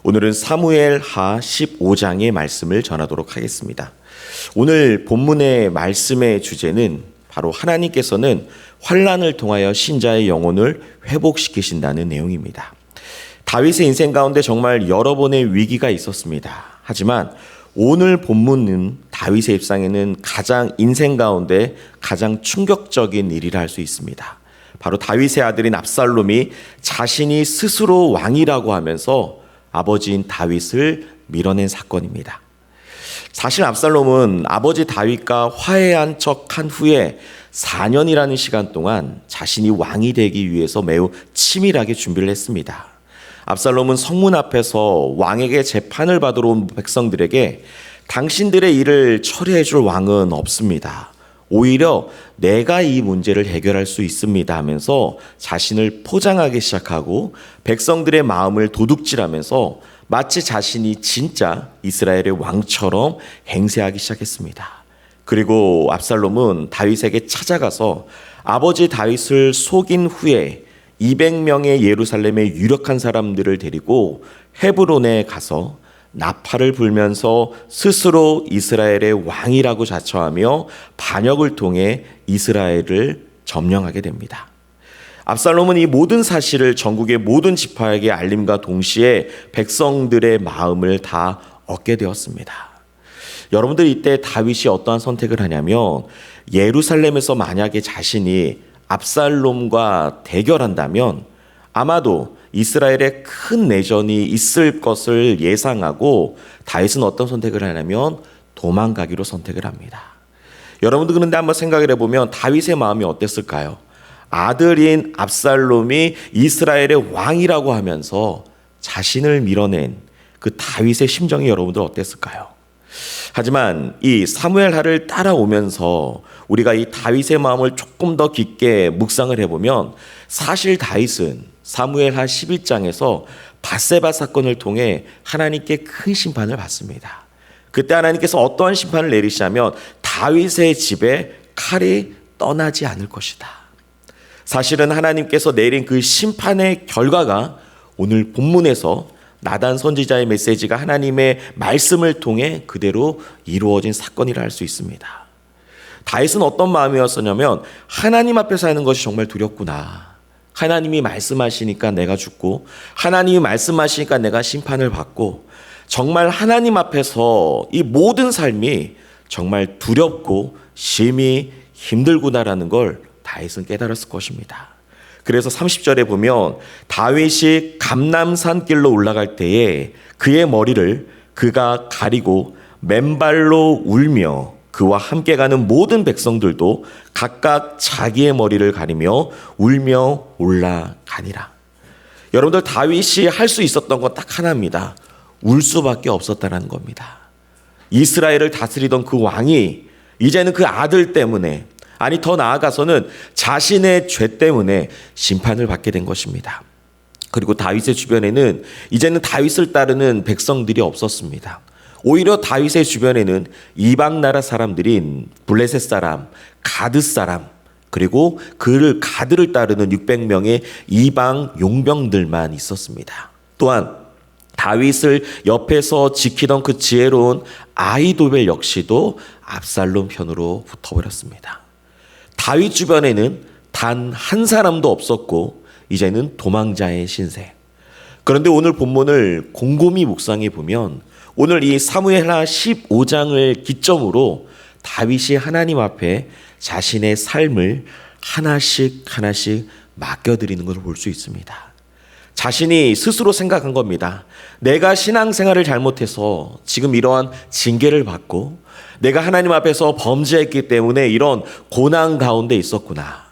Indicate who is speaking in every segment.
Speaker 1: 오늘은 사무엘하 15장의 말씀을 전하도록 하겠습니다. 오늘 본문의 말씀의 주제는 바로 하나님께서는 환난을 통하여 신자의 영혼을 회복시키신다는 내용입니다. 다윗의 인생 가운데 정말 여러 번의 위기가 있었습니다. 하지만 오늘 본문은 다윗의 입장에는 인생 가운데 가장 충격적인 일이라 할 수 있습니다. 바로 다윗의 아들인 압살롬이 자신이 스스로 왕이라고 하면서 아버지인 다윗을 밀어낸 사건입니다. 사실 압살롬은 아버지 다윗과 화해한 척한 후에 4년이라는 시간 동안 자신이 왕이 되기 위해서 매우 치밀하게 준비를 했습니다. 압살롬은 성문 앞에서 왕에게 재판을 받으러 온 백성들에게 당신들의 일을 처리해 줄 왕은 없습니다. 오히려 내가 이 문제를 해결할 수 있습니다 하면서 자신을 포장하기 시작하고 백성들의 마음을 도둑질하면서 마치 자신이 진짜 이스라엘의 왕처럼 행세하기 시작했습니다. 그리고 압살롬은 다윗에게 찾아가서 아버지 다윗을 속인 후에 200명의 예루살렘의 유력한 사람들을 데리고 헤브론에 가서 나팔을 불면서 스스로 이스라엘의 왕이라고 자처하며 반역을 통해 이스라엘을 점령하게 됩니다. 압살롬은 이 모든 사실을 전국의 모든 지파에게 알림과 동시에 백성들의 마음을 다 얻게 되었습니다. 여러분들 이때 다윗이 어떠한 선택을 하냐면 예루살렘에서 만약에 자신이 압살롬과 대결한다면 아마도 이스라엘에 큰 내전이 있을 것을 예상하고 다윗은 어떤 선택을 하냐면 도망가기로 선택을 합니다. 여러분들 그런데 한번 생각을 해보면 다윗의 마음이 어땠을까요? 아들인 압살롬이 이스라엘의 왕이라고 하면서 자신을 밀어낸 그 다윗의 심정이 여러분들 어땠을까요? 하지만 이 사무엘하를 따라오면서 우리가 이 다윗의 마음을 조금 더 깊게 묵상을 해보면 사실 다윗은 사무엘하 11장에서 밧세바 사건을 통해 하나님께 큰 심판을 받습니다. 그때 하나님께서 어떠한 심판을 내리시냐면 다윗의 집에 칼이 떠나지 않을 것이다. 사실은 하나님께서 내린 그 심판의 결과가 오늘 본문에서 나단 선지자의 메시지가 하나님의 말씀을 통해 그대로 이루어진 사건이라 할 수 있습니다. 다윗은 어떤 마음이었었냐면 하나님 앞에서 하는 것이 정말 두렵구나. 하나님이 말씀하시니까 내가 죽고 하나님이 말씀하시니까 내가 심판을 받고 정말 하나님 앞에서 이 모든 삶이 정말 두렵고 심히 힘들구나라는 걸 다윗은 깨달았을 것입니다. 그래서 30절에 보면 다윗이 감람산 길로 올라갈 때에 그의 머리를 그가 가리고 맨발로 울며 그와 함께 가는 모든 백성들도 각각 자기의 머리를 가리며 울며 올라가니라. 여러분들 다윗이 할 수 있었던 건 딱 하나입니다. 울 수밖에 없었다는 겁니다. 이스라엘을 다스리던 그 왕이 이제는 그 아들 때문에 아니 더 나아가서는 자신의 죄 때문에 심판을 받게 된 것입니다. 그리고 다윗의 주변에는 이제는 다윗을 따르는 백성들이 없었습니다. 오히려 다윗의 주변에는 이방 나라 사람들인 블레셋 사람, 가드 사람, 그리고 가드를 따르는 600명의 이방 용병들만 있었습니다. 또한 다윗을 옆에서 지키던 그 지혜로운 아히도벨 역시도 압살롬 편으로 붙어버렸습니다. 다윗 주변에는 단 한 사람도 없었고 이제는 도망자의 신세. 그런데 오늘 본문을 곰곰이 묵상해 보면 오늘 이 사무엘하 15장을 기점으로 다윗이 하나님 앞에 자신의 삶을 하나씩 맡겨드리는 것을 볼 수 있습니다. 자신이 스스로 생각한 겁니다. 내가 신앙생활을 잘못해서 지금 이러한 징계를 받고 내가 하나님 앞에서 범죄했기 때문에 이런 고난 가운데 있었구나.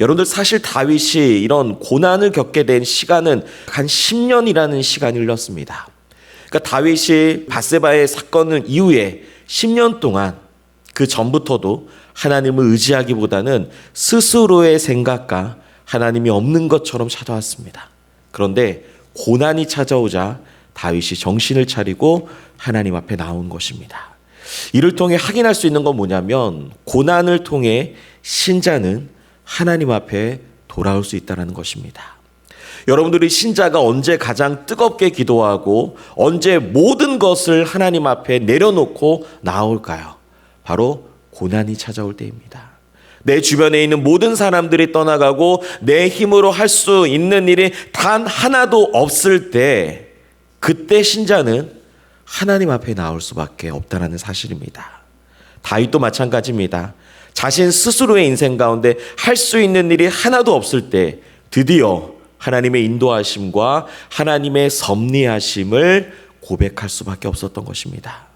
Speaker 1: 여러분들 사실 다윗이 이런 고난을 겪게 된 시간은 한 10년이라는 시간이 흘렀습니다. 그러니까 다윗이 밧세바의 사건 이후에 10년 동안 그 전부터도 하나님을 의지하기보다는 스스로의 생각과 하나님이 없는 것처럼 찾아왔습니다. 그런데 고난이 찾아오자 다윗이 정신을 차리고 하나님 앞에 나온 것입니다. 이를 통해 확인할 수 있는 건 뭐냐면 고난을 통해 신자는 하나님 앞에 돌아올 수 있다는 것입니다. 여러분들이 신자가 언제 가장 뜨겁게 기도하고 언제 모든 것을 하나님 앞에 내려놓고 나올까요? 바로 고난이 찾아올 때입니다. 내 주변에 있는 모든 사람들이 떠나가고 내 힘으로 할 수 있는 일이 단 하나도 없을 때, 그때 신자는 하나님 앞에 나올 수밖에 없다는 사실입니다. 다윗도 마찬가지입니다. 자신 스스로의 인생 가운데 할 수 있는 일이 하나도 없을 때 드디어 하나님의 인도하심과 하나님의 섭리하심을 고백할 수밖에 없었던 것입니다.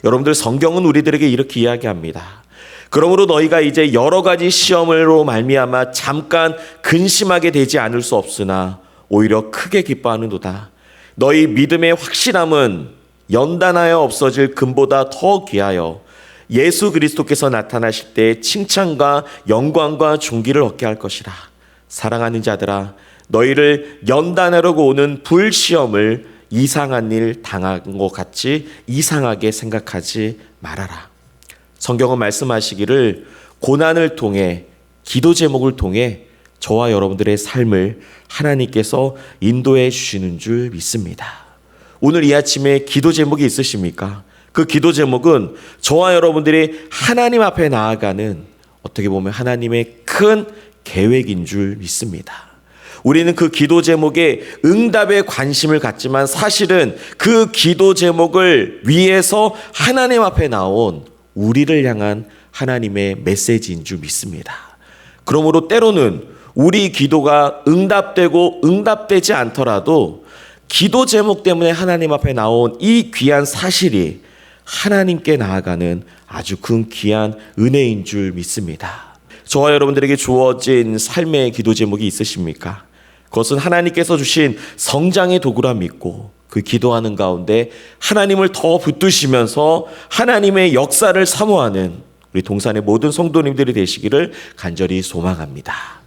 Speaker 1: 여러분들, 성경은 우리들에게 이렇게 이야기합니다. 그러므로 너희가 이제 여러 가지 시험으로 말미암아 잠깐 근심하게 되지 않을 수 없으나 오히려 크게 기뻐하는도다. 너희 믿음의 확실함은 연단하여 없어질 금보다 더 귀하여 예수 그리스도께서 나타나실 때 칭찬과 영광과 존귀를 얻게 할 것이라. 사랑하는 자들아, 너희를 연단하려고 오는 불시험을 이상한 일 당한 것 같이 이상하게 생각하지 말아라. 성경은 말씀하시기를 고난을 통해, 기도 제목을 통해 저와 여러분들의 삶을 하나님께서 인도해 주시는 줄 믿습니다. 오늘 이 아침에 기도 제목이 있으십니까? 그 기도 제목은 저와 여러분들이 하나님 앞에 나아가는, 어떻게 보면 하나님의 큰 계획인 줄 믿습니다. 우리는 그 기도 제목에 응답에 관심을 갖지만 사실은 그 기도 제목을 위해서 하나님 앞에 나온 우리를 향한 하나님의 메시지인 줄 믿습니다. 그러므로 때로는 우리 기도가 응답되고 응답되지 않더라도 기도 제목 때문에 하나님 앞에 나온 이 귀한 사실이 하나님께 나아가는 아주 큰 귀한 은혜인 줄 믿습니다. 저와 여러분들에게 주어진 삶의 기도 제목이 있으십니까? 그것은 하나님께서 주신 성장의 도구라 믿고 그 기도하는 가운데 하나님을 더 붙드시면서 하나님의 역사를 사모하는 우리 동산의 모든 성도님들이 되시기를 간절히 소망합니다.